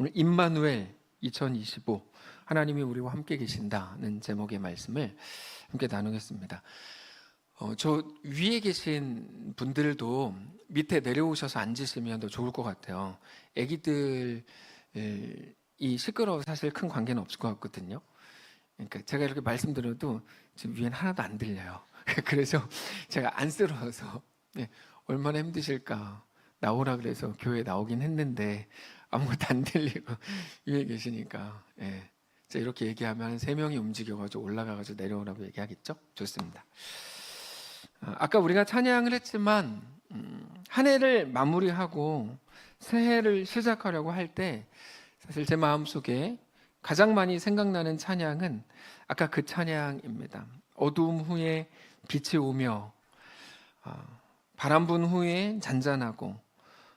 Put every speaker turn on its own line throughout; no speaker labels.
오늘 임마누엘 2025 하나님이 우리와 함께 계신다는 제목의 말씀을 함께 나누겠습니다. 저 위에 계신 분들도 밑에 내려오셔서 앉으시면 더 좋을 것 같아요. 아기들이 시끄러워서 사실 큰 관계는 없을 것 같거든요. 그러니까 제가 이렇게 말씀드려도 지금 위엔 하나도 안 들려요. 그래서 제가 안쓰러워서 얼마나 힘드실까 나오라 그래서 교회 나오긴 했는데 아무것도 안 들리고 위에 계시니까 제가 이렇게 얘기하면 3명이 움직여가지고 올라가가지고 내려오라고 얘기하겠죠? 좋습니다. 아까 우리가 찬양을 했지만 한 해를 마무리하고 새해를 시작하려고 할 때 사실 제 마음속에 가장 많이 생각나는 찬양은 아까 그 찬양입니다. 어두움 후에 빛이 오며 바람 분 후에 잔잔하고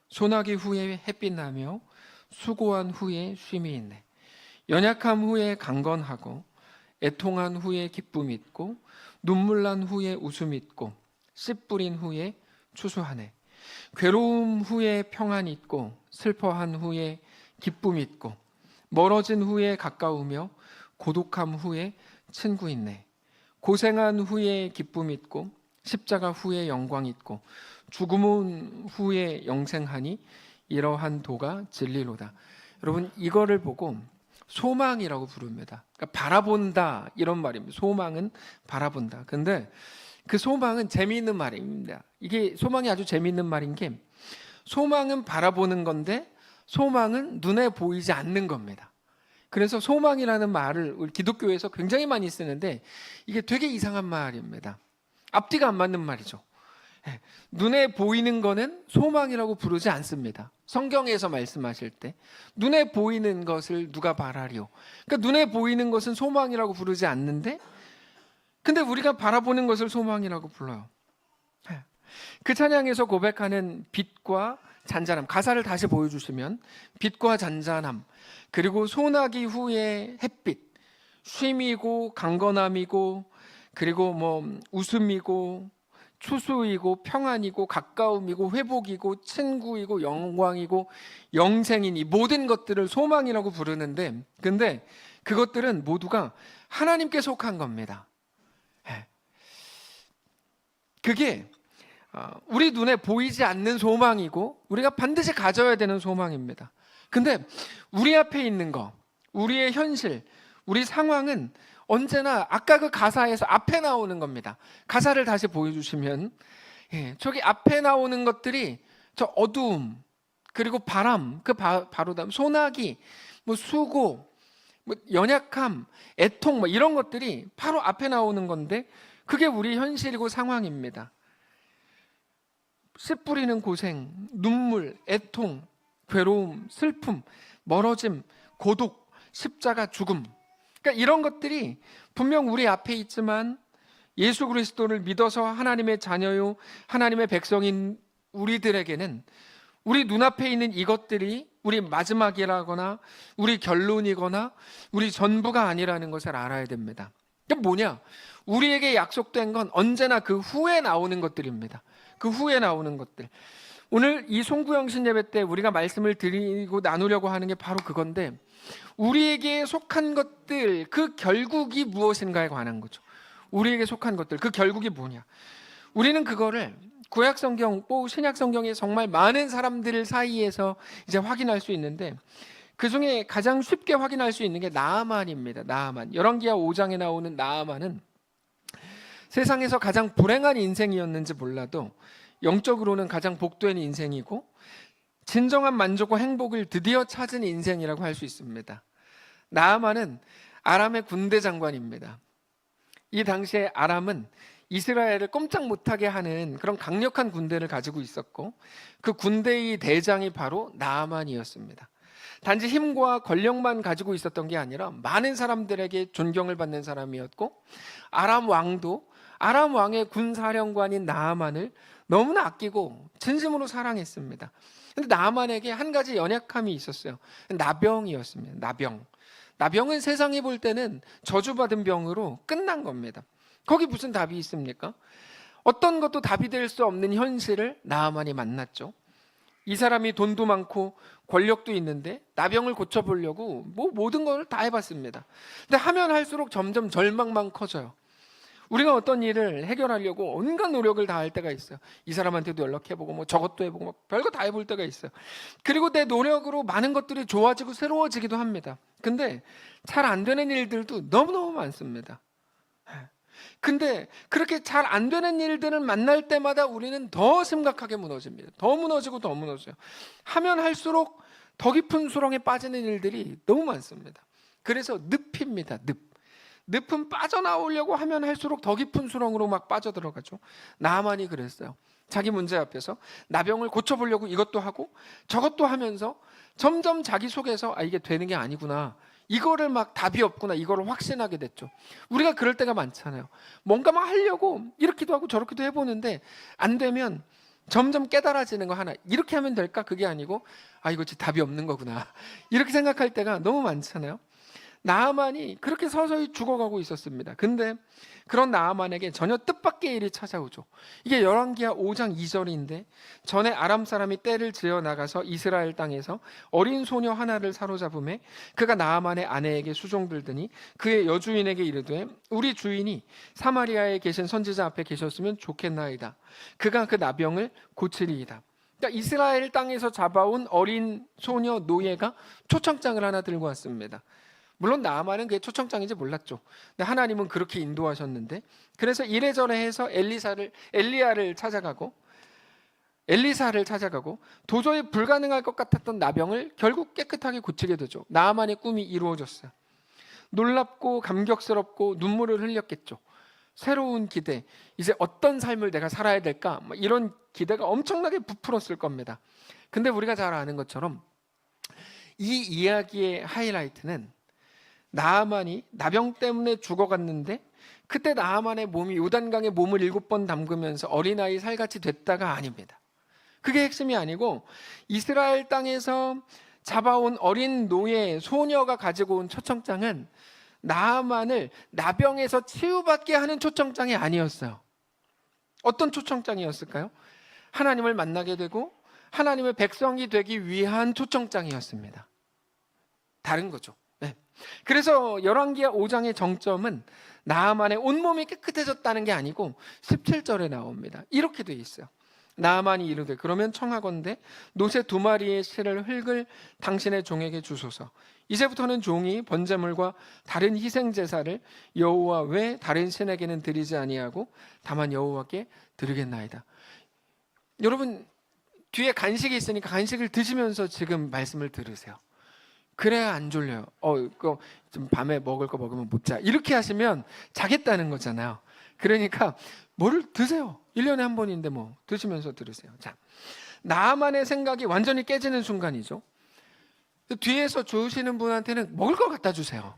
소나기 후에 햇빛 나며 수고한 후에 쉼이 있네. 연약함 후에 강건하고 애통한 후에 기쁨 있고 눈물 난 후에 웃음 있고 씨 뿌린 후에 추수하네. 괴로움 후에 평안 있고 슬퍼한 후에 기쁨 있고 멀어진 후에 가까우며 고독함 후에 친구 있네. 고생한 후에 기쁨 있고 십자가 후에 영광 있고 죽음 후에 영생하니 이러한 도가 진리로다. 여러분 이거를 보고 소망이라고 부릅니다. 그러니까 바라본다 이런 말입니다. 소망은 바라본다. 근데 그 소망은 재미있는 말입니다. 이게 소망이 아주 재미있는 말인 게 소망은 바라보는 건데 소망은 눈에 보이지 않는 겁니다. 그래서 소망이라는 말을 우리 기독교에서 굉장히 많이 쓰는데 이게 되게 이상한 말입니다. 앞뒤가 안 맞는 말이죠. 눈에 보이는 거는 소망이라고 부르지 않습니다. 성경에서 말씀하실 때 눈에 보이는 것을 누가 바라리요. 그러니까 눈에 보이는 것은 소망이라고 부르지 않는데 근데 우리가 바라보는 것을 소망이라고 불러요. 그 찬양에서 고백하는 빛과 잔잔함, 가사를 다시 보여주시면 빛과 잔잔함, 그리고 소나기 후에 햇빛, 쉼이고 강건함이고 그리고 웃음이고 추수이고 평안이고 가까움이고 회복이고 친구이고 영광이고 영생이니 모든 것들을 소망이라고 부르는데 근데 그것들은 모두가 하나님께 속한 겁니다. 그게 우리 눈에 보이지 않는 소망이고 우리가 반드시 가져야 되는 소망입니다. 근데 우리 앞에 있는 거, 우리의 현실, 우리 상황은 언제나 아까 그 가사에서 앞에 나오는 겁니다. 가사를 다시 보여주시면 저기 앞에 나오는 것들이 저 어두움 그리고 바람 바로 다음 소나기 수고 연약함 애통 이런 것들이 바로 앞에 나오는 건데 그게 우리 현실이고 상황입니다. 씨 뿌리는 고생, 눈물, 애통, 괴로움, 슬픔, 멀어짐, 고독, 십자가, 죽음 그러니까 이런 것들이 분명 우리 앞에 있지만 예수 그리스도를 믿어서 하나님의 자녀요 하나님의 백성인 우리들에게는 우리 눈앞에 있는 이것들이 우리 마지막이라거나 우리 결론이거나 우리 전부가 아니라는 것을 알아야 됩니다. 그게 뭐냐? 우리에게 약속된 건 언제나 그 후에 나오는 것들입니다. 그 후에 나오는 것들. 오늘 이 송구영신 예배 때 우리가 말씀을 드리고 나누려고 하는 게 바로 그건데 우리에게 속한 것들 그 결국이 무엇인가에 관한 거죠. 우리에게 속한 것들 그 결국이 뭐냐. 우리는 그거를 구약성경 또 신약성경에 정말 많은 사람들 사이에서 이제 확인할 수 있는데 그중에 가장 쉽게 확인할 수 있는 게 나아만입니다. 나아만. 열왕기하 5장에 나오는 나아만은 세상에서 가장 불행한 인생이었는지 몰라도 영적으로는 가장 복된 인생이고 진정한 만족과 행복을 드디어 찾은 인생이라고 할 수 있습니다. 나아만은 아람의 군대 장관입니다. 이 당시에 아람은 이스라엘을 꼼짝 못하게 하는 그런 강력한 군대를 가지고 있었고 그 군대의 대장이 바로 나아만이었습니다. 단지 힘과 권력만 가지고 있었던 게 아니라 많은 사람들에게 존경을 받는 사람이었고 아람 왕의 군사령관인 나아만을 너무나 아끼고 진심으로 사랑했습니다. 근데 나아만에게 한 가지 연약함이 있었어요. 나병이었습니다. 나병은 세상이 볼 때는 저주받은 병으로 끝난 겁니다. 거기 무슨 답이 있습니까? 어떤 것도 답이 될 수 없는 현실을 나아만이 만났죠. 이 사람이 돈도 많고 권력도 있는데 나병을 고쳐보려고 모든 걸 다 해봤습니다. 근데 하면 할수록 점점 절망만 커져요. 우리가 어떤 일을 해결하려고 온갖 노력을 다 할 때가 있어요. 이 사람한테도 연락해보고 저것도 해보고 별거 다 해볼 때가 있어요. 그리고 내 노력으로 많은 것들이 좋아지고 새로워지기도 합니다. 근데 잘 안 되는 일들도 너무너무 많습니다. 근데 그렇게 잘 안 되는 일들을 만날 때마다 우리는 더 심각하게 무너집니다. 더 무너지고 더 무너져요. 하면 할수록 더 깊은 수렁에 빠지는 일들이 너무 많습니다. 그래서 늪입니다. 늪은 빠져나오려고 하면 할수록 더 깊은 수렁으로 막 빠져들어가죠. 나아만이 그랬어요. 자기 문제 앞에서 나병을 고쳐보려고 이것도 하고 저것도 하면서 점점 자기 속에서 이게 되는 게 아니구나, 이거를 막 답이 없구나, 이거를 확신하게 됐죠. 우리가 그럴 때가 많잖아요. 뭔가 막 하려고 이렇게도 하고 저렇게도 해보는데 안 되면 점점 깨달아지는 거 하나, 이렇게 하면 될까? 그게 아니고 이거 진짜 답이 없는 거구나, 이렇게 생각할 때가 너무 많잖아요. 나아만이 그렇게 서서히 죽어가고 있었습니다. 근데 그런 나아만에게 전혀 뜻밖의 일이 찾아오죠. 이게 열왕기하 5장 2절인데 전에 아람 사람이 떼를 지어 나가서 이스라엘 땅에서 어린 소녀 하나를 사로잡음에 그가 나아만의 아내에게 수종들더니 그의 여주인에게 이르되 우리 주인이 사마리아에 계신 선지자 앞에 계셨으면 좋겠나이다. 그가 그 나병을 고치리이다. 그러니까 이스라엘 땅에서 잡아온 어린 소녀 노예가 초청장을 하나 들고 왔습니다. 물론 나아만은 그게 초청장인지 몰랐죠. 근데 하나님은 그렇게 인도하셨는데, 그래서 이래저래 해서 엘리사를 찾아가고 도저히 불가능할 것 같았던 나병을 결국 깨끗하게 고치게 되죠. 나아만의 꿈이 이루어졌어요. 놀랍고 감격스럽고 눈물을 흘렸겠죠. 새로운 기대, 이제 어떤 삶을 내가 살아야 될까, 이런 기대가 엄청나게 부풀었을 겁니다. 근데 우리가 잘 아는 것처럼 이 이야기의 하이라이트는 나아만이 나병 때문에 죽어갔는데 그때 나아만의 몸이 요단강에 몸을 7번 담그면서 어린아이 살같이 됐다가 아닙니다. 그게 핵심이 아니고 이스라엘 땅에서 잡아온 어린 노예 소녀가 가지고 온 초청장은 나아만을 나병에서 치유받게 하는 초청장이 아니었어요. 어떤 초청장이었을까요? 하나님을 만나게 되고 하나님의 백성이 되기 위한 초청장이었습니다. 다른 거죠. 그래서 열왕기하 5장의 정점은 나아만의 온몸이 깨끗해졌다는 게 아니고 17절에 나옵니다. 이렇게 돼 있어요. 나아만이 이르되 그러면 청하건대 노새 2마리의 실을 흙을 당신의 종에게 주소서. 이제부터는 종이 번제물과 다른 희생 제사를 여호와 외 다른 신에게는 드리지 아니하고 다만 여호와께 드리겠나이다. 여러분, 뒤에 간식이 있으니까 간식을 드시면서 지금 말씀을 들으세요. 그래야 안 졸려요. 이거 좀 밤에 먹을 거 먹으면 못 자. 이렇게 하시면 자겠다는 거잖아요. 그러니까 뭐를 드세요. 1년에 한 번인데 드시면서 들으세요. 자, 나만의 생각이 완전히 깨지는 순간이죠. 뒤에서 주시는 분한테는 먹을 걸 갖다 주세요.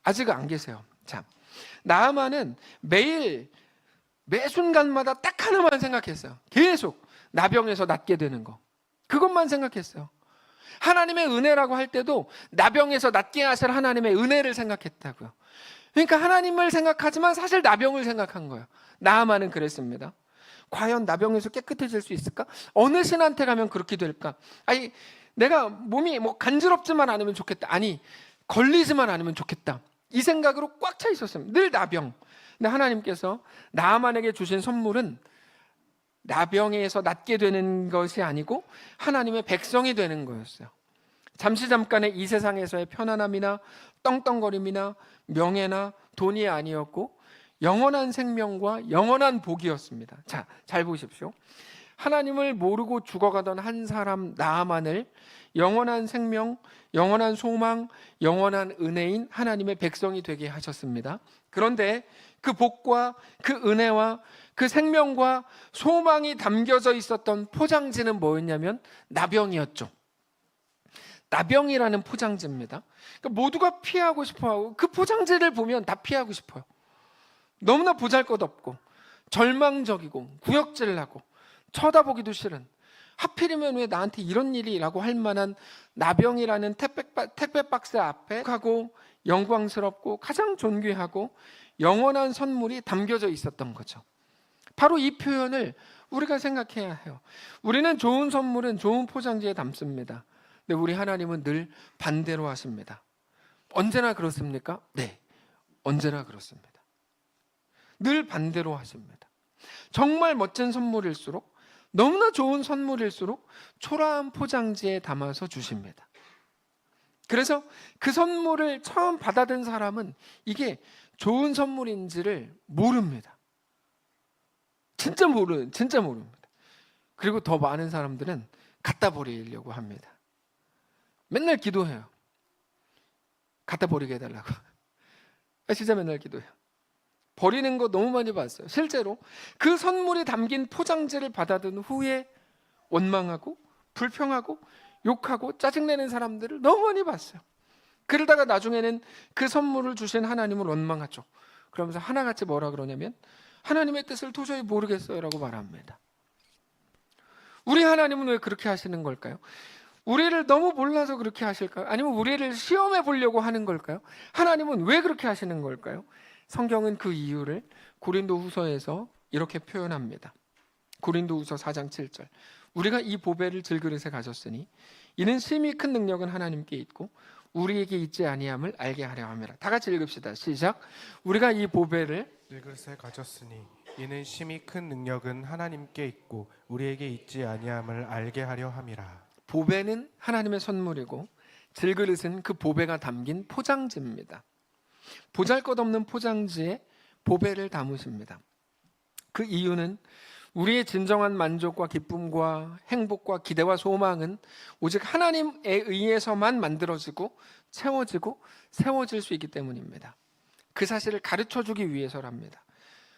아직 안 계세요. 자, 나아만은 매 순간마다 딱 하나만 생각했어요. 계속 나병에서 낫게 되는 거. 그것만 생각했어요. 하나님의 은혜라고 할 때도 나병에서 낫게 하실 하나님의 은혜를 생각했다고요. 그러니까 하나님을 생각하지만 사실 나병을 생각한 거예요. 나아만은 그랬습니다. 과연 나병에서 깨끗해질 수 있을까? 어느 신한테 가면 그렇게 될까? 내가 몸이 간지럽지만 않으면 좋겠다. 걸리지만 않으면 좋겠다. 이 생각으로 꽉 차 있었습니다. 늘 나병. 근데 하나님께서 나아만에게 주신 선물은 나병에서 낫게 되는 것이 아니고 하나님의 백성이 되는 거였어요. 잠깐의 이 세상에서의 편안함이나 떵떵거림이나 명예나 돈이 아니었고 영원한 생명과 영원한 복이었습니다. 자, 잘 보십시오. 하나님을 모르고 죽어가던 한 사람 나아만을 영원한 생명, 영원한 소망, 영원한 은혜인 하나님의 백성이 되게 하셨습니다. 그런데 그 복과 그 은혜와 그 생명과 소망이 담겨져 있었던 포장지는 뭐였냐면 나병이었죠. 나병이라는 포장지입니다. 그러니까 모두가 피하고 싶어하고 그 포장지를 보면 다 피하고 싶어요. 너무나 보잘것없고 절망적이고 구역질나고 쳐다보기도 싫은, 하필이면 왜 나한테 이런 일이라고 할 만한 나병이라는 택배 박스 앞에 하고 영광스럽고 가장 존귀하고 영원한 선물이 담겨져 있었던 거죠. 바로 이 표현을 우리가 생각해야 해요. 우리는 좋은 선물은 좋은 포장지에 담습니다. 근데 우리 하나님은 늘 반대로 하십니다. 언제나 그렇습니까? 네, 언제나 그렇습니다. 늘 반대로 하십니다. 정말 멋진 선물일수록, 너무나 좋은 선물일수록 초라한 포장지에 담아서 주십니다. 그래서 그 선물을 처음 받아든 사람은 이게 좋은 선물인지를 모릅니다. 진짜 모릅니다. 그리고 더 많은 사람들은 갖다 버리려고 합니다. 맨날 기도해요. 갖다 버리게 해달라고. 진짜 맨날 기도해요. 버리는 거 너무 많이 봤어요. 실제로 그 선물이 담긴 포장지를 받아든 후에 원망하고 불평하고 욕하고 짜증내는 사람들을 너무 많이 봤어요. 그러다가 나중에는 그 선물을 주신 하나님을 원망하죠. 그러면서 하나같이 뭐라 그러냐면 하나님의 뜻을 도저히 모르겠어요 라고 말합니다. 우리 하나님은 왜 그렇게 하시는 걸까요? 우리를 너무 몰라서 그렇게 하실까요? 아니면 우리를 시험해 보려고 하는 걸까요? 하나님은 왜 그렇게 하시는 걸까요? 성경은 그 이유를 고린도후서에서 이렇게 표현합니다. 고린도후서 4장 7절. 우리가 이 보배를 질그릇에 가졌으니 이는 심히 큰 능력은 하나님께 있고 우리에게 있지 아니함을 알게 하려 함이라. 다 같이 읽읍시다. 시작. 우리가 이 보배를
질그릇에 가졌으니 이는 심히 큰 능력은 하나님께 있고 우리에게 있지 아니함을 알게 하려 함이라.
보배는 하나님의 선물이고 질그릇은 그 보배가 담긴 포장지입니다. 보잘것없는 포장지에 보배를 담으십니다. 그 이유는 우리의 진정한 만족과 기쁨과 행복과 기대와 소망은 오직 하나님에 의해서만 만들어지고 채워지고 세워질 수 있기 때문입니다. 그 사실을 가르쳐주기 위해서랍니다.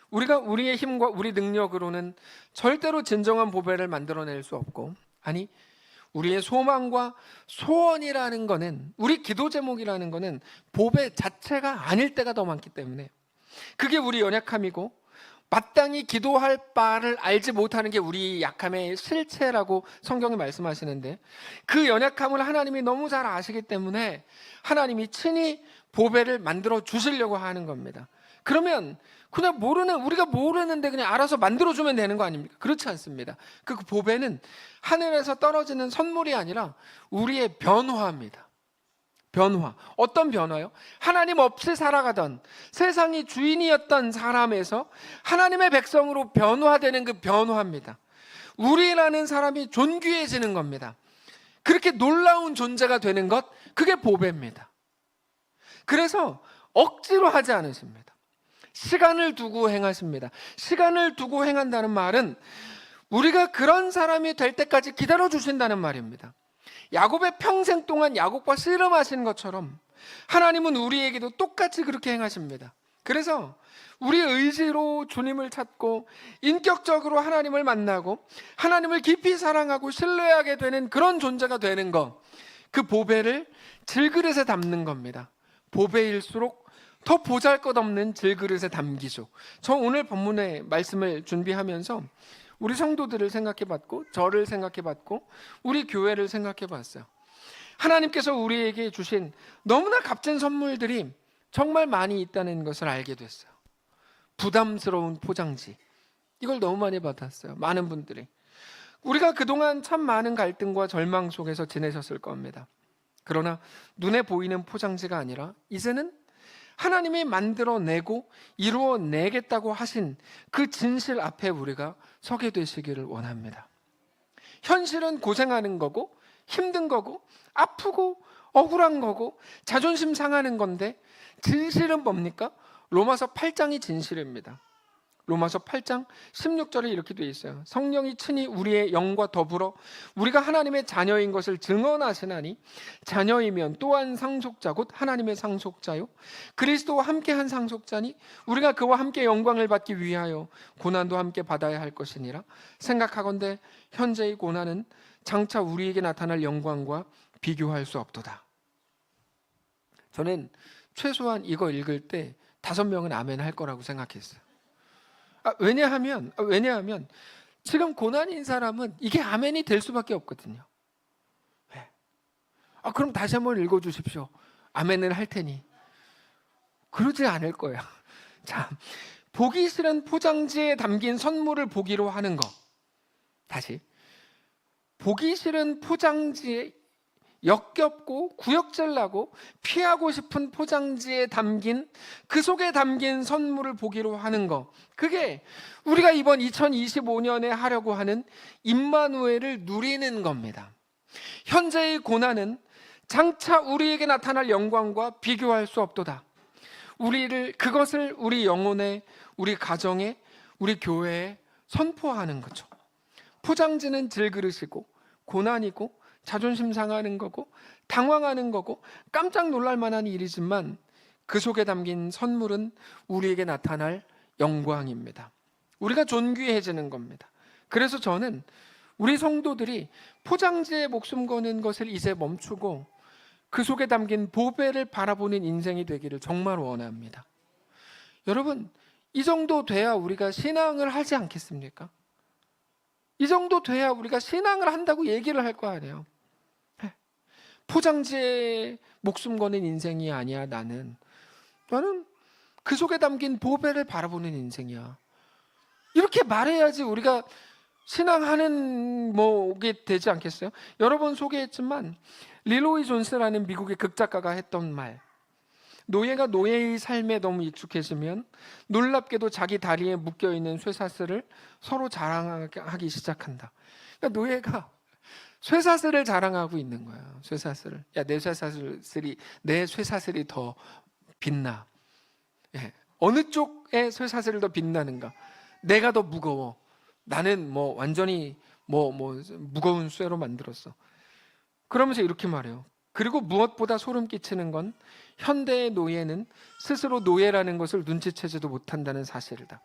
우리가 우리의 힘과 우리 능력으로는 절대로 진정한 보배를 만들어낼 수 없고, 아니 우리의 소망과 소원이라는 거는, 우리 기도 제목이라는 거는 보배 자체가 아닐 때가 더 많기 때문에, 그게 우리 연약함이고 마땅히 기도할 바를 알지 못하는 게 우리 약함의 실체라고 성경이 말씀하시는데, 그 연약함을 하나님이 너무 잘 아시기 때문에 하나님이 친히 보배를 만들어 주시려고 하는 겁니다. 그러면 그냥 우리가 모르는데 그냥 알아서 만들어주면 되는 거 아닙니까? 그렇지 않습니다. 그 보배는 하늘에서 떨어지는 선물이 아니라 우리의 변화입니다. 변화. 어떤 변화요? 하나님 없이 살아가던, 세상이 주인이었던 사람에서 하나님의 백성으로 변화되는 그 변화입니다. 우리라는 사람이 존귀해지는 겁니다. 그렇게 놀라운 존재가 되는 것, 그게 보배입니다. 그래서 억지로 하지 않으십니다. 시간을 두고 행하십니다. 시간을 두고 행한다는 말은 우리가 그런 사람이 될 때까지 기다려 주신다는 말입니다. 야곱의 평생 동안 야곱과 씨름하신 것처럼 하나님은 우리에게도 똑같이 그렇게 행하십니다. 그래서 우리의 의지로 주님을 찾고 인격적으로 하나님을 만나고 하나님을 깊이 사랑하고 신뢰하게 되는 그런 존재가 되는 것, 그 보배를 질그릇에 담는 겁니다. 보배일수록 더 보잘것없는 질그릇에 담기죠. 저 오늘 본문의 말씀을 준비하면서 우리 성도들을 생각해봤고, 저를 생각해봤고, 우리 교회를 생각해봤어요. 하나님께서 우리에게 주신 너무나 값진 선물들이 정말 많이 있다는 것을 알게 됐어요. 부담스러운 포장지, 이걸 너무 많이 받았어요. 많은 분들이. 우리가 그동안 참 많은 갈등과 절망 속에서 지내셨을 겁니다. 그러나 눈에 보이는 포장지가 아니라 이제는 하나님이 만들어내고 이루어내겠다고 하신 그 진실 앞에 우리가 서게 되시기를 원합니다. 현실은 고생하는 거고 힘든 거고 아프고 억울한 거고 자존심 상하는 건데, 진실은 뭡니까? 로마서 8장이 진실입니다. 로마서 8장 16절에 이렇게 되어 있어요. 성령이 친히 우리의 영과 더불어 우리가 하나님의 자녀인 것을 증언하시나니 자녀이면 또한 상속자 곧 하나님의 상속자요 그리스도와 함께한 상속자니 우리가 그와 함께 영광을 받기 위하여 고난도 함께 받아야 할 것이니라. 생각하건대 현재의 고난은 장차 우리에게 나타날 영광과 비교할 수 없도다. 저는 최소한 이거 읽을 때 5명은 아멘 할 거라고 생각했어요. 왜냐하면 지금 고난인 사람은 이게 아멘이 될 수밖에 없거든요. 네. 그럼 다시 한번 읽어주십시오. 아멘을 할 테니. 그러지 않을 거예요. 자, 보기 싫은 포장지에 담긴 선물을 보기로 하는 거, 다시 보기 싫은 포장지에 역겹고 구역질나고 피하고 싶은 포장지에 담긴 그 속에 담긴 선물을 보기로 하는 거, 그게 우리가 이번 2025년에 하려고 하는 임마누엘을 누리는 겁니다. 현재의 고난은 장차 우리에게 나타날 영광과 비교할 수 없도다. 그것을 우리 영혼에, 우리 가정에, 우리 교회에 선포하는 거죠. 포장지는 질그릇이고 고난이고 자존심 상하는 거고 당황하는 거고 깜짝 놀랄 만한 일이지만 그 속에 담긴 선물은 우리에게 나타날 영광입니다. 우리가 존귀해지는 겁니다. 그래서 저는 우리 성도들이 포장지에 목숨 거는 것을 이제 멈추고 그 속에 담긴 보배를 바라보는 인생이 되기를 정말 원합니다. 여러분, 이 정도 돼야 우리가 신앙을 하지 않겠습니까? 이 정도 돼야 우리가 신앙을 한다고 얘기를 할 거 아니에요. 포장지에 목숨 거는 인생이 아니야. 나는 그 속에 담긴 보배를 바라보는 인생이야. 이렇게 말해야지 우리가 신앙하는 게 되지 않겠어요? 여러 번 소개했지만 릴로이 존스라는 미국의 극작가가 했던 말, 노예가 노예의 삶에 너무 익숙해지면 놀랍게도 자기 다리에 묶여있는 쇠사슬을 서로 자랑하기 시작한다. 그러니까 노예가 쇠사슬을 자랑하고 있는 거야. 쇠사슬을. 야, 내 쇠사슬이 더 빛나. 예. 어느 쪽에 쇠사슬이 더 빛나는가? 내가 더 무거워. 나는 완전히 무거운 쇠로 만들었어. 그러면서 이렇게 말해요. 그리고 무엇보다 소름 끼치는 건 현대의 노예는 스스로 노예라는 것을 눈치채지도 못한다는 사실이다.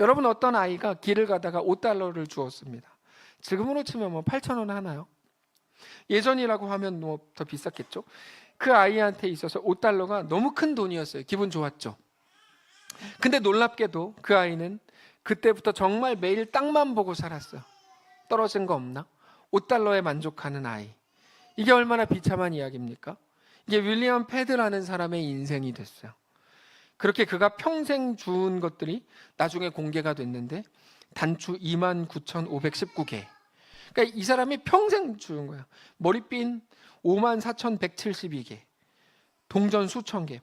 여러분, 어떤 아이가 길을 가다가 $5를 주었습니다. 지금으로 치면 8,000원 하나요? 예전이라고 하면 더 비쌌겠죠? 그 아이한테 있어서 $5가 너무 큰 돈이었어요. 기분 좋았죠? 근데 놀랍게도 그 아이는 그때부터 정말 매일 땅만 보고 살았어요. 떨어진 거 없나? $5에 만족하는 아이. 이게 얼마나 비참한 이야기입니까? 이게 윌리엄 패드라는 사람의 인생이 됐어요. 그렇게 그가 평생 주운 것들이 나중에 공개가 됐는데 단추 29,519개. 그러니까 이 사람이 평생 주운 거예요. 머리핀 54,172개. 동전 수천 개.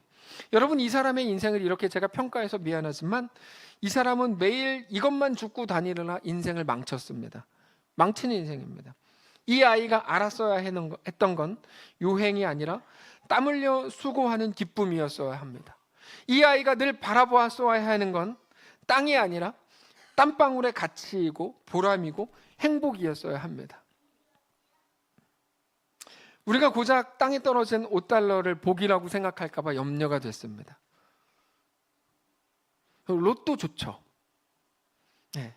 여러분, 이 사람의 인생을 이렇게 제가 평가해서 미안하지만 이 사람은 매일 이것만 줍고 다니느라 인생을 망쳤습니다. 망친 인생입니다. 이 아이가 알았어야 했던 건 요행이 아니라 땀 흘려 수고하는 기쁨이었어야 합니다. 이 아이가 늘 바라보았어야 하는 건 땅이 아니라 땀방울의 가치이고 보람이고 행복이었어야 합니다. 우리가 고작 땅에 떨어진 $5를 복이라고 생각할까 봐 염려가 됐습니다. 로또 좋죠. 네.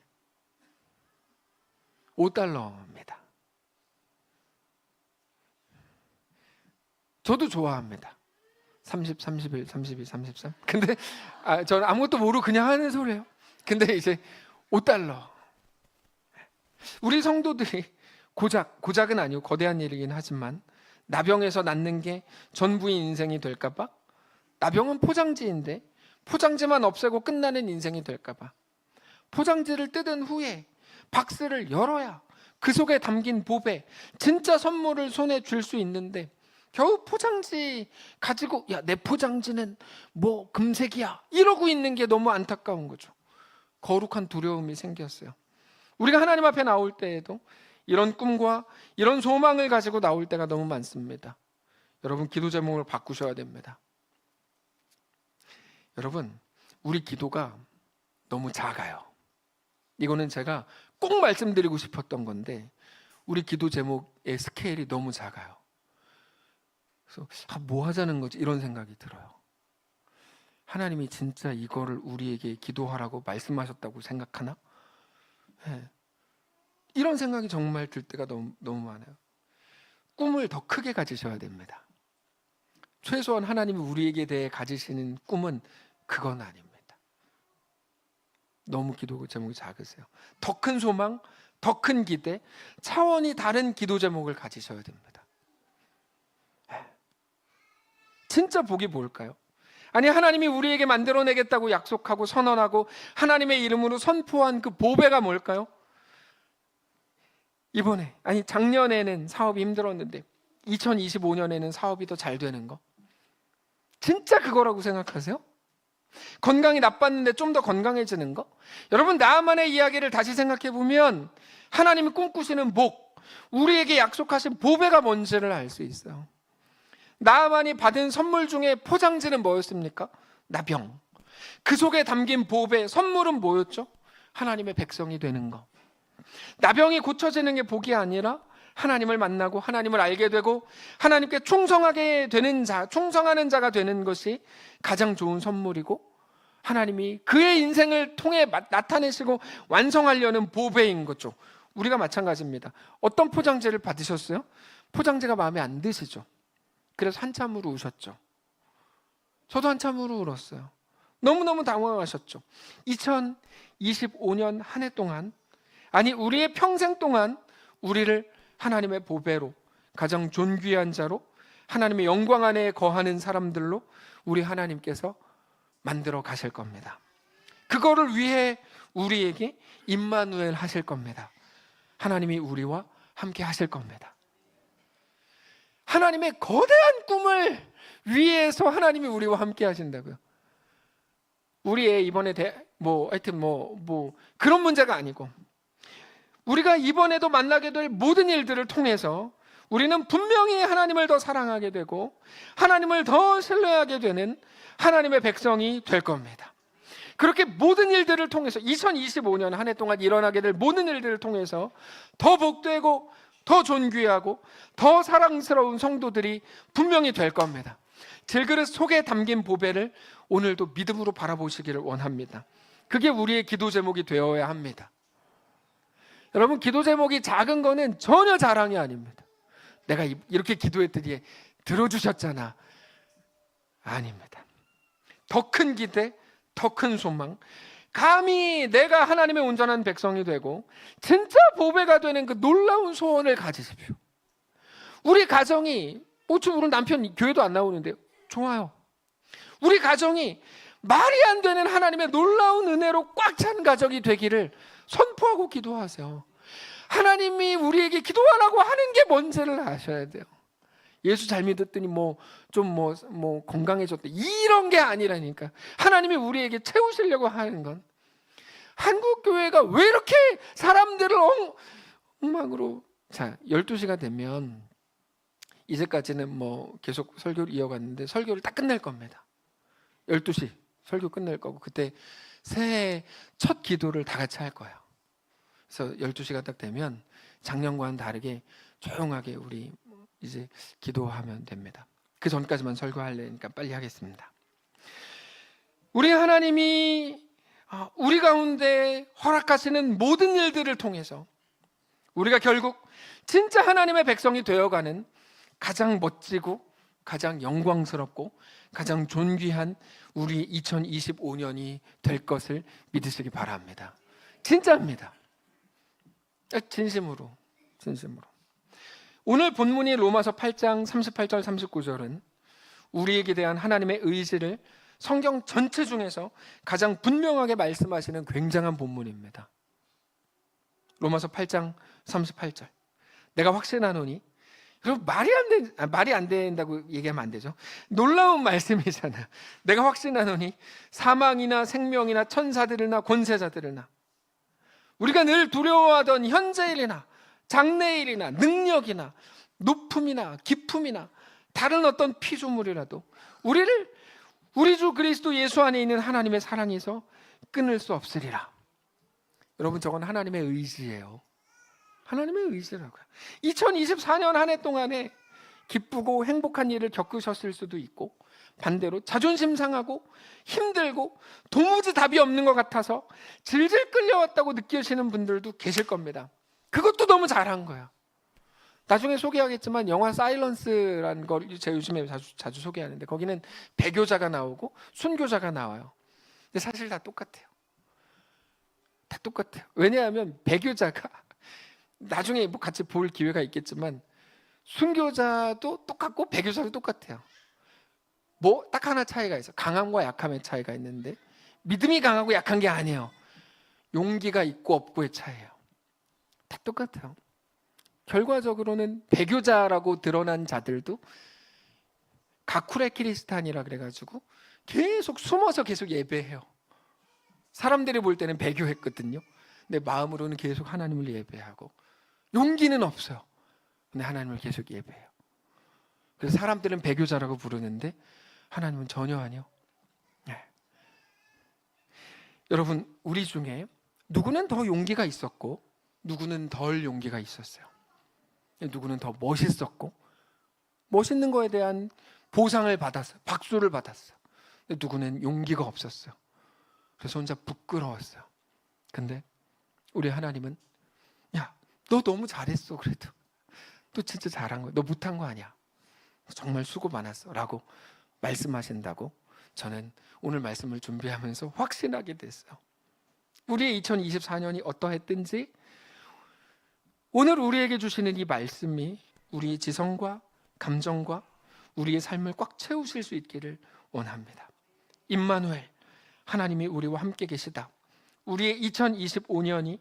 $5입니다. 저도 좋아합니다. 30, 31, 32, 33. 근데 저는 아무것도 모르고 그냥 하는 소리예요. 근데 이제 $5. 우리 성도들이 고작은 아니고 거대한 일이긴 하지만 나병에서 낫는 게 전부인 인생이 될까 봐, 나병은 포장지인데 포장지만 없애고 끝나는 인생이 될까 봐, 포장지를 뜯은 후에 박스를 열어야 그 속에 담긴 보배, 진짜 선물을 손에 쥘 수 있는데 겨우 포장지 가지고 내 포장지는 금색이야 이러고 있는 게 너무 안타까운 거죠. 거룩한 두려움이 생겼어요. 우리가 하나님 앞에 나올 때에도 이런 꿈과 이런 소망을 가지고 나올 때가 너무 많습니다. 여러분, 기도 제목을 바꾸셔야 됩니다. 여러분, 우리 기도가 너무 작아요. 이거는 제가 꼭 말씀드리고 싶었던 건데 우리 기도 제목의 스케일이 너무 작아요. 그래서 뭐 하자는 거지? 이런 생각이 들어요. 하나님이 진짜 이거를 우리에게 기도하라고 말씀하셨다고 생각하나? 네. 이런 생각이 정말 들 때가 너무 많아요. 꿈을 더 크게 가지셔야 됩니다. 최소한 하나님이 우리에게 대해 가지시는 꿈은 그건 아닙니다. 너무 기도 제목이 작으세요. 더 큰 소망, 더 큰 기대, 차원이 다른 기도 제목을 가지셔야 됩니다. 진짜 복이 뭘까요? 아니, 하나님이 우리에게 만들어내겠다고 약속하고 선언하고 하나님의 이름으로 선포한 그 보배가 뭘까요? 이번에, 아니 작년에는 사업이 힘들었는데 2025년에는 사업이 더 잘 되는 거, 진짜 그거라고 생각하세요? 건강이 나빴는데 좀 더 건강해지는 거? 여러분, 나만의 이야기를 다시 생각해 보면 하나님이 꿈꾸시는 복, 우리에게 약속하신 보배가 뭔지를 알 수 있어요. 나만이 받은 선물 중에 포장지는 뭐였습니까? 나병. 그 속에 담긴 보배, 선물은 뭐였죠? 하나님의 백성이 되는 거. 나병이 고쳐지는 게 복이 아니라 하나님을 만나고 하나님을 알게 되고 하나님께 충성하게 되는 자, 충성하는 자가 되는 것이 가장 좋은 선물이고, 하나님이 그의 인생을 통해 나타내시고 완성하려는 보배인 거죠. 우리가 마찬가지입니다. 어떤 포장지를 받으셨어요? 포장지가 마음에 안 드시죠? 그래서 한참으로 우셨죠. 저도 한참으로 울었어요. 너무너무 당황하셨죠. 2025년 한 해 동안, 아니 우리의 평생 동안 우리를 하나님의 보배로, 가장 존귀한 자로, 하나님의 영광 안에 거하는 사람들로 우리 하나님께서 만들어 가실 겁니다. 그거를 위해 우리에게 임마누엘 하실 겁니다. 하나님이 우리와 함께 하실 겁니다. 하나님의 거대한 꿈을 위해서 하나님이 우리와 함께 하신다고요. 우리의 이번에 하여튼 그런 문제가 아니고, 우리가 이번에도 만나게 될 모든 일들을 통해서 우리는 분명히 하나님을 더 사랑하게 되고 하나님을 더 신뢰하게 되는 하나님의 백성이 될 겁니다. 그렇게 모든 일들을 통해서 2025년 한 해 동안 일어나게 될 모든 일들을 통해서 더 복되고 더 존귀하고 더 사랑스러운 성도들이 분명히 될 겁니다. 질그릇 속에 담긴 보배를 오늘도 믿음으로 바라보시기를 원합니다. 그게 우리의 기도 제목이 되어야 합니다. 여러분, 기도 제목이 작은 거는 전혀 자랑이 아닙니다. 내가 이렇게 기도했더니 들어주셨잖아. 아닙니다. 더 큰 기대, 더 큰 소망, 감히 내가 하나님의 온전한 백성이 되고 진짜 보배가 되는 그 놀라운 소원을 가지십시오. 우리 가정이, 우리 남편 교회도 안 나오는데요, 좋아요. 우리 가정이 말이 안 되는 하나님의 놀라운 은혜로 꽉 찬 가정이 되기를 선포하고 기도하세요. 하나님이 우리에게 기도하라고 하는 게 뭔지를 아셔야 돼요. 예수 잘 믿었더니 건강해졌대, 이런 게 아니라니까. 하나님이 우리에게 채우시려고 하는 건, 한국 교회가 왜 이렇게 사람들을 엉망으로. 자, 12시가 되면 이제까지는 계속 설교를 이어갔는데 설교를 딱 끝낼 겁니다. 12시 설교 끝낼 거고, 그때 새해 첫 기도를 다 같이 할 거예요. 그래서 12시가 딱 되면 작년과는 다르게 조용하게 우리 이제 기도하면 됩니다. 그 전까지만 설교하려니까 빨리 하겠습니다. 우리 하나님이 우리 가운데 허락하시는 모든 일들을 통해서 우리가 결국 진짜 하나님의 백성이 되어가는 가장 멋지고 가장 영광스럽고 가장 존귀한 우리 2025년이 될 것을 믿으시기 바랍니다. 진짜입니다. 진심으로. 오늘 본문이 로마서 8장 38절 39절은 우리에게 대한 하나님의 의지를 성경 전체 중에서 가장 분명하게 말씀하시는 굉장한 본문입니다. 로마서 8장 38절. 내가 확신하노니, 여러분, 말이 안 된다고 얘기하면 안 되죠. 놀라운 말씀이잖아요. 내가 확신하노니 사망이나 생명이나 천사들이나 권세자들이나 우리가 늘 두려워하던 현재일이나 장래일이나 능력이나 높음이나 깊음이나 다른 어떤 피조물이라도 우리 주 그리스도 예수 안에 있는 하나님의 사랑에서 끊을 수 없으리라. 여러분, 저건 하나님의 의지예요. 하나님의 의지라고요. 2024년 한 해 동안에 기쁘고 행복한 일을 겪으셨을 수도 있고, 반대로 자존심 상하고 힘들고 도무지 답이 없는 것 같아서 질질 끌려왔다고 느끼시는 분들도 계실 겁니다. 그것도 너무 잘한 거야. 나중에 소개하겠지만 영화 사일런스라는 걸 제가 요즘에 자주 소개하는데, 거기는 배교자가 나오고 순교자가 나와요. 근데 사실 다 똑같아요. 다 똑같아요. 왜냐하면 배교자가 나중에 같이 볼 기회가 있겠지만 순교자도 똑같고 배교자도 똑같아요. 딱 하나 차이가 있어. 강함과 약함의 차이가 있는데, 믿음이 강하고 약한 게 아니에요. 용기가 있고 없고의 차이예요. 다 똑같아요. 결과적으로는 배교자라고 드러난 자들도 가쿠레 키리스탄이라 그래가지고 계속 숨어서 계속 예배해요. 사람들이 볼 때는 배교했거든요. 근데 마음으로는 계속 하나님을 예배하고, 용기는 없어요. 근데 하나님을 계속 예배해요. 그래서 사람들은 배교자라고 부르는데 하나님은 전혀 아니요. 네. 여러분, 우리 중에 누구는 더 용기가 있었고 누구는 덜 용기가 있었어요. 누구는 더 멋있었고 멋있는 거에 대한 보상을 받았어요. 박수를 받았어요. 근데 누구는 용기가 없었어요. 그래서 혼자 부끄러웠어요. 근데 우리 하나님은, 야, 너 너무 잘했어. 그래도 너 진짜 잘한 거야. 너 못한 거 아니야. 정말 수고 많았어 라고 말씀하신다고 저는 오늘 말씀을 준비하면서 확신하게 됐어요. 우리의 2024년이 어떠했든지 오늘 우리에게 주시는 이 말씀이 우리의 지성과 감정과 우리의 삶을 꽉 채우실 수 있기를 원합니다. 임마누엘, 하나님이 우리와 함께 계시다. 우리의 2025년이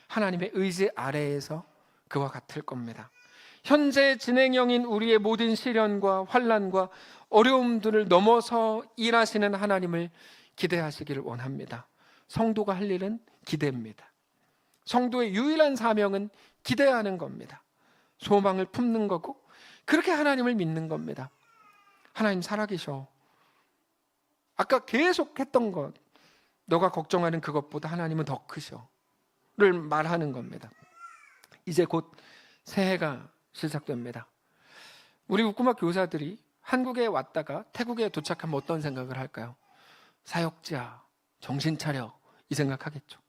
하나님의 의지 아래에서 그와 같을 겁니다. 현재 진행형인 우리의 모든 시련과 환난과 어려움들을 넘어서 일하시는 하나님을 기대하시기를 원합니다. 성도가 할 일은 기대입니다. 성도의 유일한 사명은 기대하는 겁니다. 소망을 품는 거고 그렇게 하나님을 믿는 겁니다. 하나님 살아계셔. 아까 계속 했던 것, 너가 걱정하는 그것보다 하나님은 더 크셔를 말하는 겁니다. 이제 곧 새해가 시작됩니다. 우리 웃구막 교사들이 한국에 왔다가 태국에 도착하면 어떤 생각을 할까요? 사역자, 정신 차려, 이 생각하겠죠.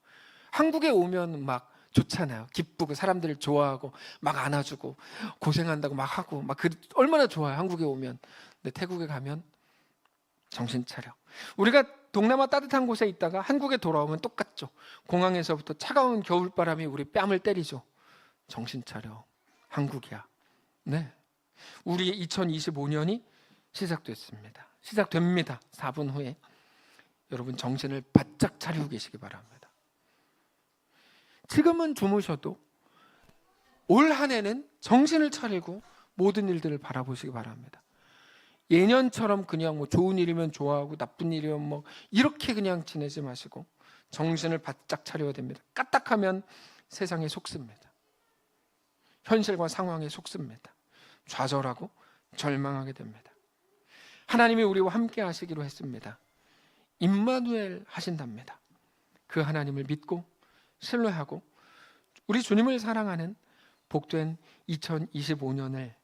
한국에 오면 막 좋잖아요. 기쁘고 사람들을 좋아하고 막 안아주고 고생한다고 막 하고 막 얼마나 좋아요. 한국에 오면. 근데 태국에 가면 정신 차려. 우리가 동남아 따뜻한 곳에 있다가 한국에 돌아오면 똑같죠. 공항에서부터 차가운 겨울바람이 우리 뺨을 때리죠. 정신 차려. 한국이야. 네. 우리의 2025년이 시작됐습니다. 시작됩니다. 4분 후에. 여러분 정신을 바짝 차리고 계시기 바랍니다. 지금은 주무셔도 올 한 해는 정신을 차리고 모든 일들을 바라보시기 바랍니다. 예년처럼 그냥 뭐 좋은 일이면 좋아하고 나쁜 일이면 뭐 이렇게 그냥 지내지 마시고 정신을 바짝 차려야 됩니다. 까딱하면 세상에 속습니다. 현실과 상황에 속습니다. 좌절하고 절망하게 됩니다. 하나님이 우리와 함께 하시기로 했습니다. 임마누엘 하신답니다. 그 하나님을 믿고 신뢰하고 우리 주님을 사랑하는 복된 2025년을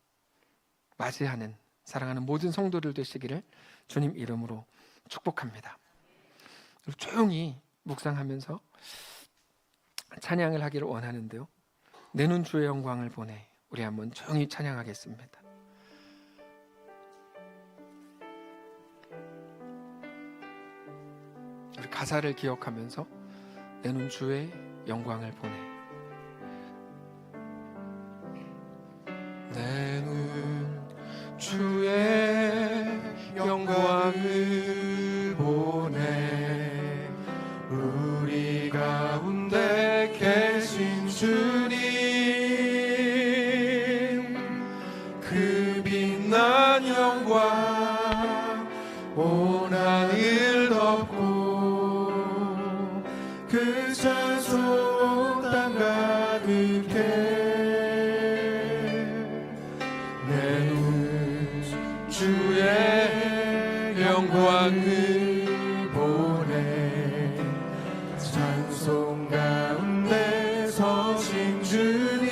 맞이하는 사랑하는 모든 성도들 되시기를 주님 이름으로 축복합니다. 조용히 묵상하면서 찬양을 하기를 원하는데요. 내 눈 주의 영광을 보내. 우리 한번 조용히 찬양하겠습니다. 우리 가사를 기억하면서 내 눈 주의 영광을 보내. 내 눈 주의 영광을 보내. 우리 가운데 계신 주님, 그 빛난 영광 온 하늘 덮고 그 찬송 땅 가득해. 내 눈 주의 영광을 보내. 찬송 가운데 서신 주님,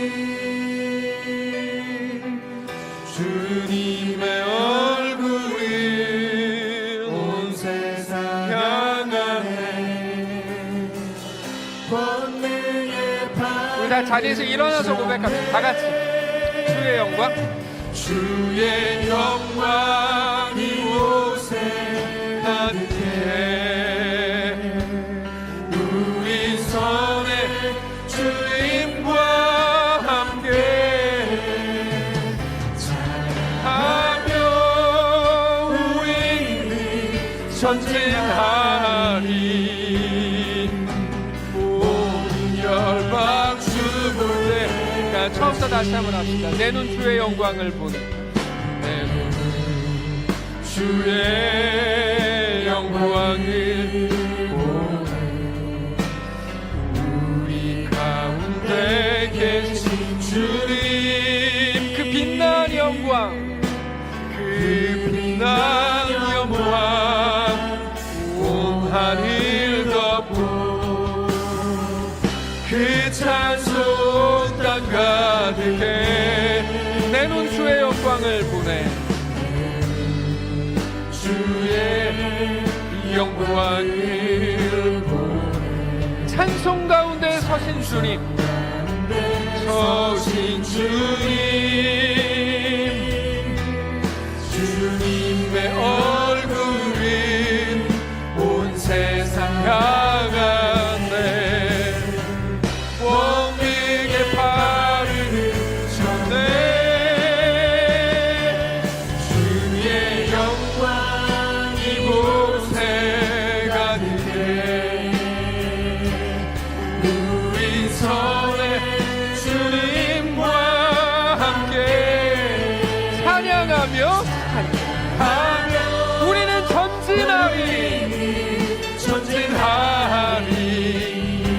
주님의 얼굴을 온 세상 향하네. 권능의 판. 우리 다 자리에서 일어나서 고백합니다. 다 같이 주의 영광, 주의 영광 이곳에 가득해. 우리 선에 주님과 함께 찬양하며 우리는 전진하리. 모든 열방 주부대. 처음부터 다시 한번 합시다. 내 눈 주의 영광을 보네. 내 눈 주의 영광을 보네. 우리 가운데 계신 주님, 그 빛난 영광, 그 빛난 영광 온 하늘 덮고 그 찬송 땅 가득해. 내 눈 주의 영광을 보네. 주의 영광을 보네. 찬송 가운데 서신 주님, 서신 주님, 주님의 얼굴은 온 세상 향하네. 원객의 발을 전해. 주의 영광 이곳에 가득해. 우리 선에 주님과 함께 찬양하며 우리는 전진하리.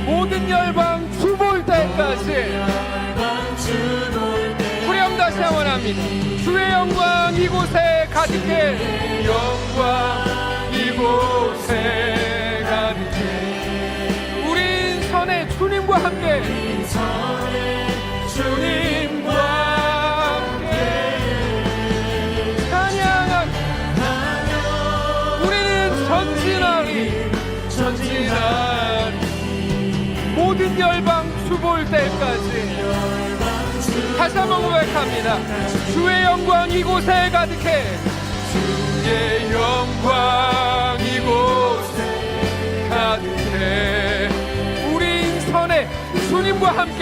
모든 열방 주 볼 때까지. 후렴 다시 한번 합니다. 주의 영광 이곳에 가득해. 영광 이곳에 가득해. 우린 선에 주님과 함께. 주님과 함께 찬양하리. 우리는 전진하리. 모든 열방 주 볼 때까지. 다시 한번 고백합니다. 주의 영광 이곳에 가득해. 주의 영광 이곳에 가득해. 우린 선에 주님과 함께.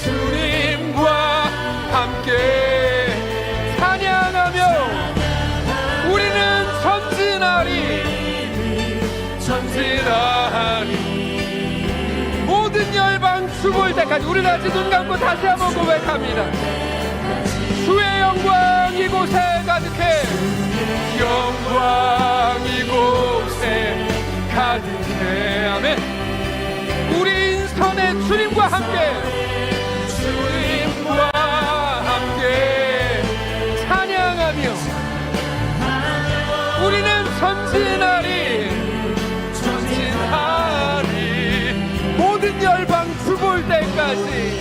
주님과 함께 찬양하며 우리는 전진하리. 모든 열방 주 볼 때까지. 우리 다시 눈 감고 다시 한번 고백합니다. 주의 영광 이곳에 가득해. 영광 이곳에 가득해. 아멘. 우린 선에 주님과 함께. 주님과 함께 찬양하며 우리는 전진하리. 모든 열방 주 볼 때까지.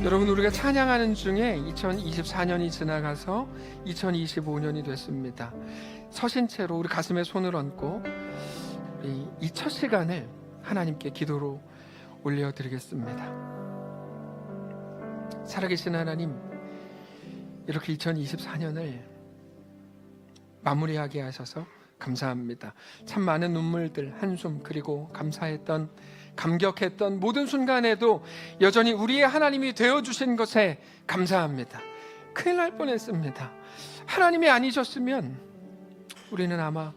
여러분, 우리가 찬양하는 중에 2024년이 지나가서 2025년이 됐습니다. 서신 채로 우리 가슴에 손을 얹고 이 첫 시간을 하나님께 기도로 올려드리겠습니다. 살아계신 하나님, 이렇게 2024년을 마무리하게 하셔서 감사합니다. 참 많은 눈물들, 한숨, 그리고 감사했던, 감격했던 모든 순간에도 여전히 우리의 하나님이 되어주신 것에 감사합니다. 큰일 날 뻔했습니다. 하나님이 아니셨으면 우리는 아마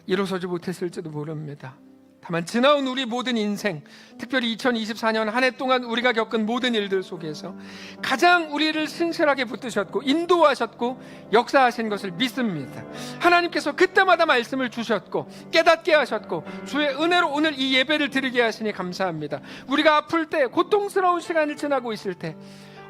일어서지 못했을지도 모릅니다. 다만 지나온 우리 모든 인생, 특별히 2024년 한 해 동안 우리가 겪은 모든 일들 속에서 가장 우리를 신실하게 붙드셨고 인도하셨고 역사하신 것을 믿습니다. 하나님께서 그때마다 말씀을 주셨고 깨닫게 하셨고 주의 은혜로 오늘 이 예배를 드리게 하시니 감사합니다. 우리가 아플 때, 고통스러운 시간을 지나고 있을 때,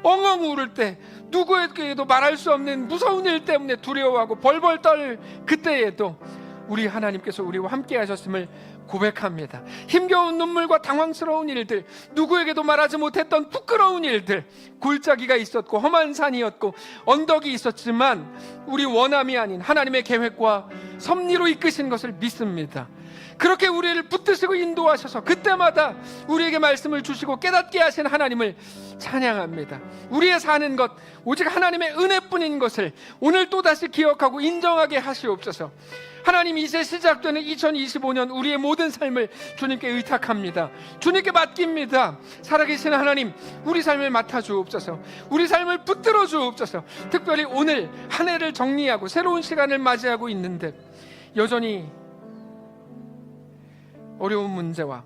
엉엉 울을 때, 누구에게도 말할 수 없는 무서운 일 때문에 두려워하고 벌벌 떨 그때에도 우리 하나님께서 우리와 함께 하셨음을 고백합니다. 힘겨운 눈물과 당황스러운 일들, 누구에게도 말하지 못했던 부끄러운 일들, 골짜기가 있었고 험한 산이었고 언덕이 있었지만 우리 원함이 아닌 하나님의 계획과 섭리로 이끄신 것을 믿습니다. 그렇게 우리를 붙드시고 인도하셔서 그때마다 우리에게 말씀을 주시고 깨닫게 하신 하나님을 찬양합니다. 우리의 사는 것 오직 하나님의 은혜뿐인 것을 오늘 또다시 기억하고 인정하게 하시옵소서. 하나님, 이제 시작되는 2025년 우리의 모든 삶을 주님께 의탁합니다. 주님께 맡깁니다. 살아계신 하나님, 우리 삶을 맡아주옵소서. 우리 삶을 붙들어 주옵소서. 특별히 오늘 한 해를 정리하고 새로운 시간을 맞이하고 있는데 여전히 어려운 문제와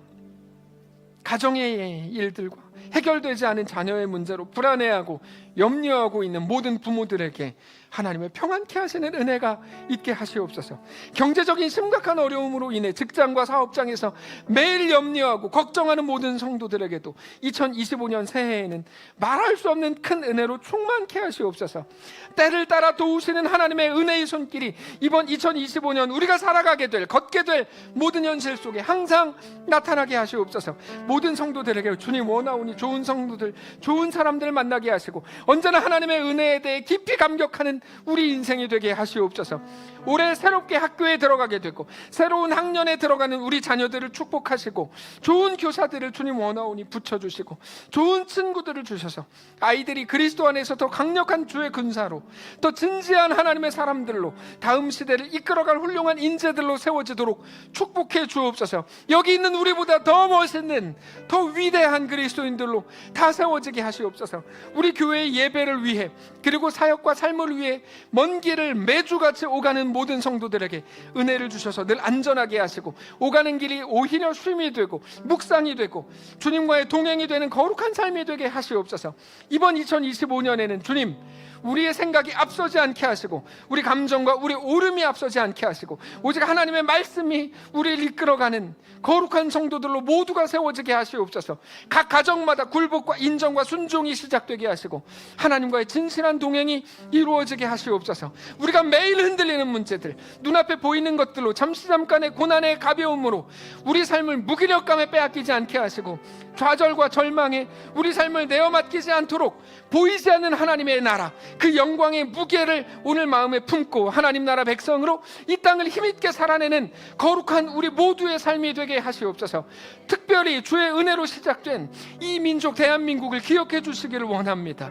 가정의 일들과 해결되지 않은 자녀의 문제로 불안해하고 염려하고 있는 모든 부모들에게 하나님의 평안케 하시는 은혜가 있게 하시옵소서. 경제적인 심각한 어려움으로 인해 직장과 사업장에서 매일 염려하고 걱정하는 모든 성도들에게도 2025년 새해에는 말할 수 없는 큰 은혜로 충만케 하시옵소서. 때를 따라 도우시는 하나님의 은혜의 손길이 이번 2025년 우리가 살아가게 될, 걷게 될 모든 현실 속에 항상 나타나게 하시옵소서. 모든 성도들에게 주님 원하오니 좋은 성도들, 좋은 사람들 만나게 하시고 언제나 하나님의 은혜에 대해 깊이 감격하는 우리 인생이 되게 하시옵소서. 올해 새롭게 학교에 들어가게 되고 새로운 학년에 들어가는 우리 자녀들을 축복하시고 좋은 교사들을 주님 원하오니 붙여주시고 좋은 친구들을 주셔서 아이들이 그리스도 안에서 더 강력한 주의 군사로, 더 진지한 하나님의 사람들로, 다음 시대를 이끌어갈 훌륭한 인재들로 세워지도록 축복해 주옵소서. 여기 있는 우리보다 더 멋있는, 더 위대한 그리스도인들로 다 세워지게 하시옵소서. 우리 교회의 예배를 위해, 그리고 사역과 삶을 위해 먼 길을 매주같이 오가는 모든 성도들에게 은혜를 주셔서 늘 안전하게 하시고 오가는 길이 오히려 쉼이 되고 묵상이 되고 주님과의 동행이 되는 거룩한 삶이 되게 하시옵소서. 이번 2025년에는 주님, 우리의 생각이 앞서지 않게 하시고 우리 감정과 우리 오름이 앞서지 않게 하시고 오직 하나님의 말씀이 우리를 이끌어가는 거룩한 성도들로 모두가 세워지게 하시옵소서. 각 가정마다 굴복과 인정과 순종이 시작되게 하시고 하나님과의 진실한 동행이 이루어지게 하시옵소서. 우리가 매일 흔들리는 문제들, 눈앞에 보이는 것들로 잠깐의 고난의 가벼움으로 우리 삶을 무기력감에 빼앗기지 않게 하시고 좌절과 절망에 우리 삶을 내어 맡기지 않도록 보이지 않는 하나님의 나라, 그 영광의 무게를 오늘 마음에 품고 하나님 나라 백성으로 이 땅을 힘있게 살아내는 거룩한 우리 모두의 삶이 되게 하시옵소서. 특별히 주의 은혜로 시작된 이 민족 대한민국을 기억해 주시기를 원합니다.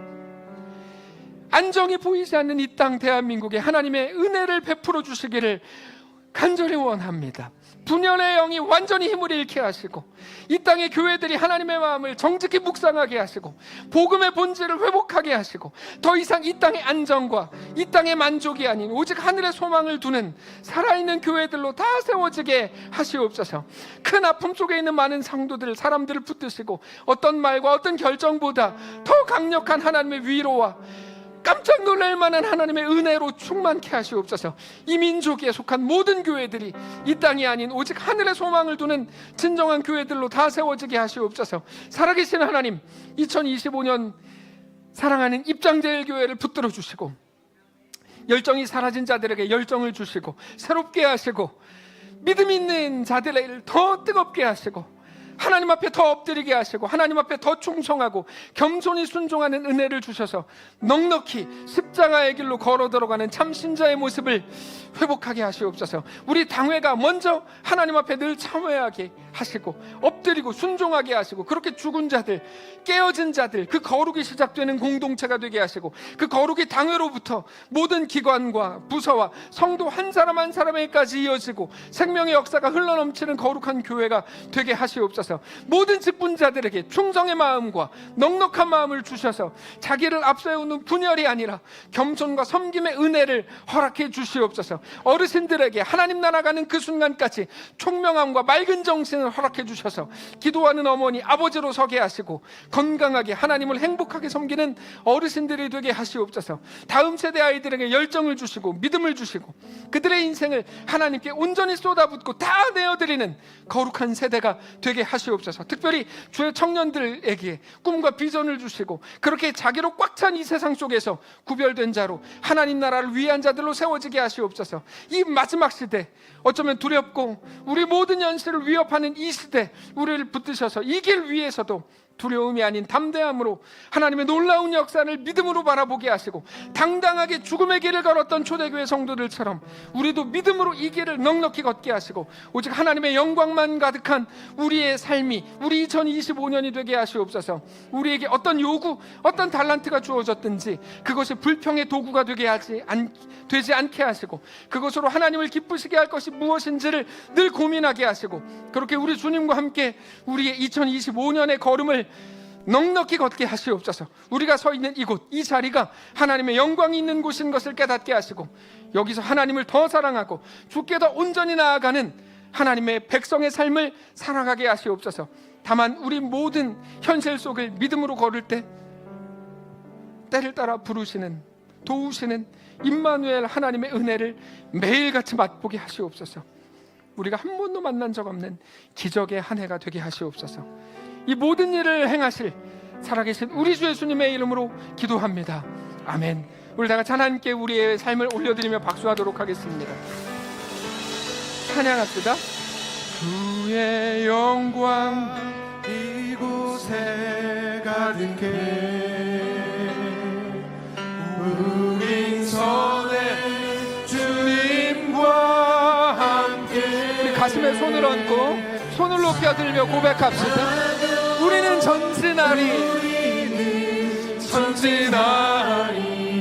안정이 보이지 않는 이 땅 대한민국에 하나님의 은혜를 베풀어 주시기를 간절히 원합니다. 분열의 영이 완전히 힘을 잃게 하시고 이 땅의 교회들이 하나님의 마음을 정직히 묵상하게 하시고 복음의 본질을 회복하게 하시고 더 이상 이 땅의 안정과 이 땅의 만족이 아닌 오직 하늘의 소망을 두는 살아있는 교회들로 다 세워지게 하시옵소서. 큰 아픔 속에 있는 많은 성도들, 사람들을 붙드시고 어떤 말과 어떤 결정보다 더 강력한 하나님의 위로와 깜짝 놀랄 만한 하나님의 은혜로 충만케 하시옵소서. 이 민족에 속한 모든 교회들이 이 땅이 아닌 오직 하늘의 소망을 두는 진정한 교회들로 다 세워지게 하시옵소서. 살아계신 하나님, 2025년 사랑하는 입장제일교회를 붙들어 주시고 열정이 사라진 자들에게 열정을 주시고 새롭게 하시고 믿음 있는 자들을 더 뜨겁게 하시고 하나님 앞에 더 엎드리게 하시고 하나님 앞에 더 충성하고 겸손히 순종하는 은혜를 주셔서 넉넉히 십자가의 길로 걸어 들어가는 참신자의 모습을 회복하게 하시옵소서. 우리 당회가 먼저 하나님 앞에 늘 참회하게 하시고 엎드리고 순종하게 하시고 그렇게 죽은 자들, 깨어진 자들, 그 거룩이 시작되는 공동체가 되게 하시고 그 거룩이 당회로부터 모든 기관과 부서와 성도 한 사람 한 사람에게까지 이어지고 생명의 역사가 흘러넘치는 거룩한 교회가 되게 하시옵소서. 모든 직분자들에게 충성의 마음과 넉넉한 마음을 주셔서 자기를 앞세우는 분열이 아니라 겸손과 섬김의 은혜를 허락해 주시옵소서. 어르신들에게 하나님 나라 가는 그 순간까지 총명함과 맑은 정신을 허락해 주셔서 기도하는 어머니, 아버지로 서게 하시고 건강하게 하나님을 행복하게 섬기는 어르신들이 되게 하시옵소서. 다음 세대 아이들에게 열정을 주시고 믿음을 주시고 그들의 인생을 하나님께 온전히 쏟아붓고 다 내어드리는 거룩한 세대가 되게 하시옵소서. 특별히 주의 청년들에게 꿈과 비전을 주시고 그렇게 자기로 꽉 찬 이 세상 속에서 구별된 자로 하나님 나라를 위한 자들로 세워지게 하시옵소서. 이 마지막 시대, 어쩌면 두렵고 우리 모든 현실을 위협하는 이 시대, 우리를 붙드셔서 이 길 위에서도 두려움이 아닌 담대함으로 하나님의 놀라운 역사를 믿음으로 바라보게 하시고 당당하게 죽음의 길을 걸었던 초대교회 성도들처럼 우리도 믿음으로 이 길을 넉넉히 걷게 하시고 오직 하나님의 영광만 가득한 우리의 삶이 우리 2025년이 되게 하시옵소서. 우리에게 어떤 요구, 어떤 달란트가 주어졌든지 그것이 불평의 도구가 되지 않게 하시고 그것으로 하나님을 기쁘시게 할 것이 무엇인지를 늘 고민하게 하시고 그렇게 우리 주님과 함께 우리의 2025년의 걸음을 넉넉히 걷게 하시옵소서. 우리가 서 있는 이곳, 이 자리가 하나님의 영광이 있는 곳인 것을 깨닫게 하시고 여기서 하나님을 더 사랑하고 주께 더 온전히 나아가는 하나님의 백성의 삶을 살아가게 하시옵소서. 다만 우리 모든 현실 속을 믿음으로 걸을 때 때를 따라 부르시는, 도우시는 임마누엘 하나님의 은혜를 매일같이 맛보게 하시옵소서. 우리가 한 번도 만난 적 없는 기적의 한 해가 되게 하시옵소서. 이 모든 일을 행하실 살아계신 우리 주 예수님의 이름으로 기도합니다. 아멘. 우리 다 같이 하나님께 우리의 삶을 올려드리며 박수하도록 하겠습니다. 찬양합시다. 주의 영광
이곳에 가득해 우린 선해 주님과 함께.
우리 가슴에 손을 얹고 손을 높여 들며 고백합시다. 우리는 전진하리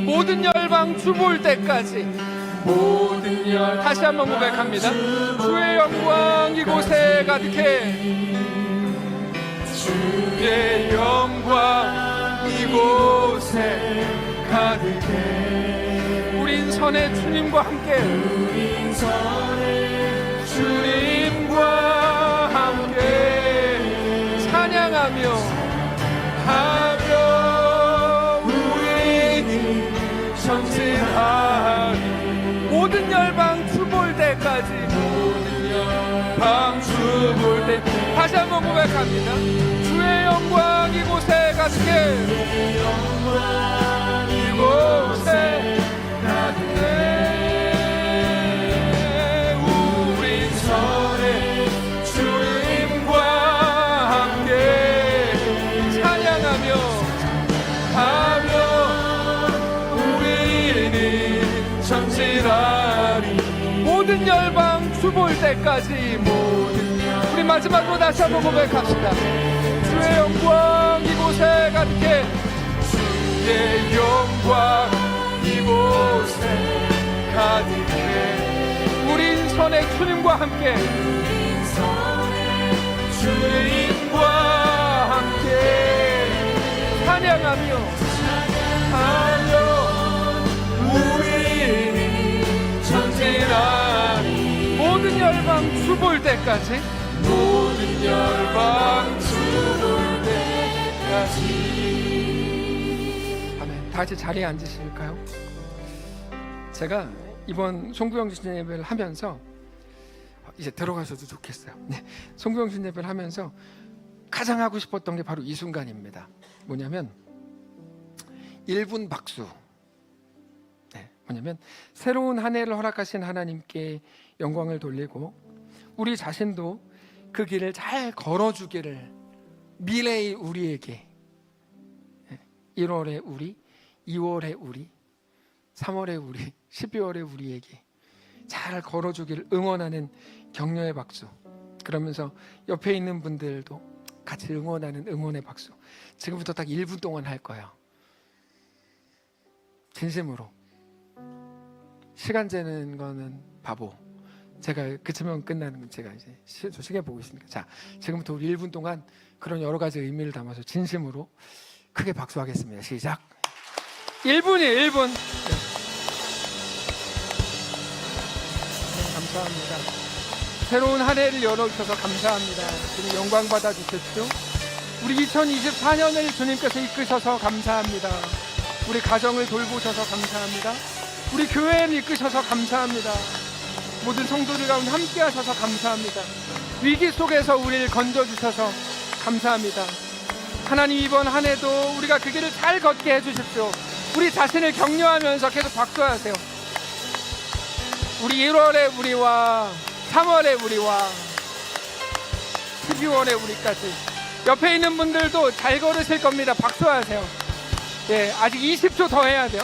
모든 열방 주볼 때까지. 다시 한번 고백합니다. 주의 영광 이곳에 가득해 주의 영광 이곳에 가득해 우린 선의 주님과 함께 주님과 함께 찬양하며 우리는 전진하리 모든 열방 주볼 때까지. 모든 열방 주볼 때. 다시 한번 고백합니다. 주의 영광 이곳에 가득해 이곳에 가득해 우리 선의 주님과 함께 찬양하며 우리는 전진하리 모든 열방 주볼 때까지. 우리 마지막으로 다시 한번 고백합시다. 주의 영광 이곳에 가득해 주의 영광 이곳에 가득해 우린 선의 주님과 함께 주님과 함께 찬양하며 우리는 전진하리 모든 열방 주볼 때까지. 모든 열방 주볼 때까지. 아멘. 다시 자리에 앉으실까요? 제가 이번 송구영신 예배를 하면서 이제 들어가셔도 좋겠어요. 네. 송구영신 예배를 하면서 가장 하고 싶었던 게 바로 이 순간입니다. 뭐냐면 1분 박수. 네. 뭐냐면 새로운 한 해를 허락하신 하나님께 영광을 돌리고 우리 자신도 그 길을 잘 걸어주기를 미래의 우리에게 1월의 우리, 2월의 우리, 3월의 우리, 12월의 우리에게 잘 걸어주기를 응원하는 격려의 박수. 그러면서 옆에 있는 분들도 같이 응원하는 응원의 박수. 지금부터 딱 1분 동안 할 거예요. 진심으로. 시간 재는 거는 바보. 제가 그치면 끝나는 건 제가 이제 시계 보고 있으니까. 자, 지금부터 우리 1분 동안 그런 여러 가지 의미를 담아서 진심으로 크게 박수하겠습니다. 시작. 1분이에요. 1분. 네. 감사합니다. 새로운 한 해를 열어주셔서 감사합니다. 주님 영광 받아주십시오. 우리 2024년을 주님께서 이끄셔서 감사합니다. 우리 가정을 돌보셔서 감사합니다. 우리 교회를 이끄셔서 감사합니다. 모든 성도들 가운데 함께 하셔서 감사합니다. 위기 속에서 우리를 건져주셔서 감사합니다. 하나님 이번 한 해도 우리가 그 길을 잘 걷게 해주십시오. 우리 자신을 격려하면서 계속 박수하세요. 우리 1월의 우리와 3월의 우리와 12월의 우리까지 옆에 있는 분들도 잘 걸으실 겁니다. 박수하세요. 예, 아직 20초 더 해야 돼요.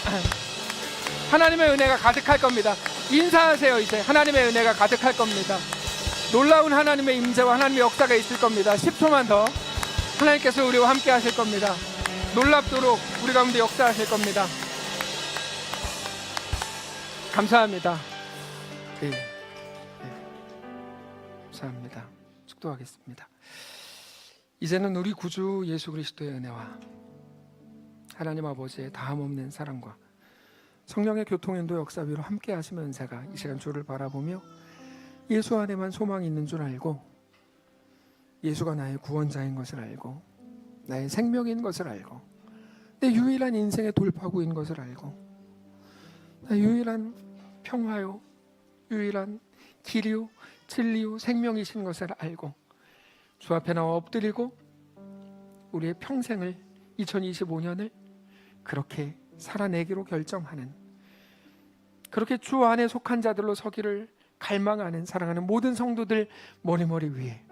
하나님의 은혜가 가득할 겁니다. 인사하세요. 이제 하나님의 은혜가 가득할 겁니다. 놀라운 하나님의 임재와 하나님의 역사가 있을 겁니다. 10초만 더 하나님께서 우리와 함께 하실 겁니다. 놀랍도록 우리 가운데 역사하실 겁니다. 감사합니다. 네. 감사합니다. 축도하겠습니다. 이제는 우리 구주 예수 그리스도의 은혜와 하나님 아버지의 다함없는 사랑과 성령의 교통인도 역사 위로 함께 하시는 은사가 이 시간 주를 바라보며 예수 안에만 소망이 있는 줄 알고, 예수가 나의 구원자인 것을 알고, 나의 생명인 것을 알고, 내 유일한 인생의 돌파구인 것을 알고, 나의 유일한 평화요, 유일한 길이요, 진리요, 생명이신 것을 알고 주 앞에 나와 엎드리고 우리의 평생을, 2025년을 그렇게 살아내기로 결정하는, 그렇게 주 안에 속한 자들로 서기를 갈망하는 사랑하는 모든 성도들 머리머리 위에,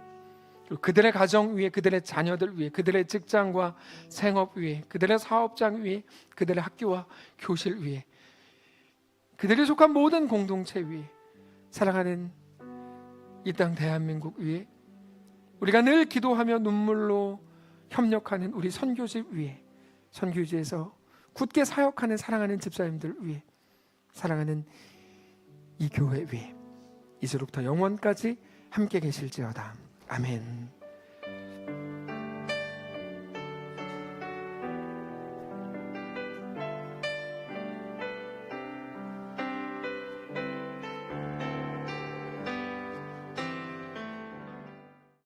그리고 그들의 가정 위에, 그들의 자녀들 위에, 그들의 직장과 생업 위에, 그들의 사업장 위에, 그들의 학교와 교실 위에, 그들이 속한 모든 공동체 위에, 사랑하는 이 땅 대한민국 위에, 우리가 늘 기도하며 눈물로 협력하는 우리 선교집 위에, 선교지에서 굳게 사역하는 사랑하는 집사님들 위에, 사랑하는 이 교회 위에, 이제로부터 영원까지 함께 계실지어다. 아멘.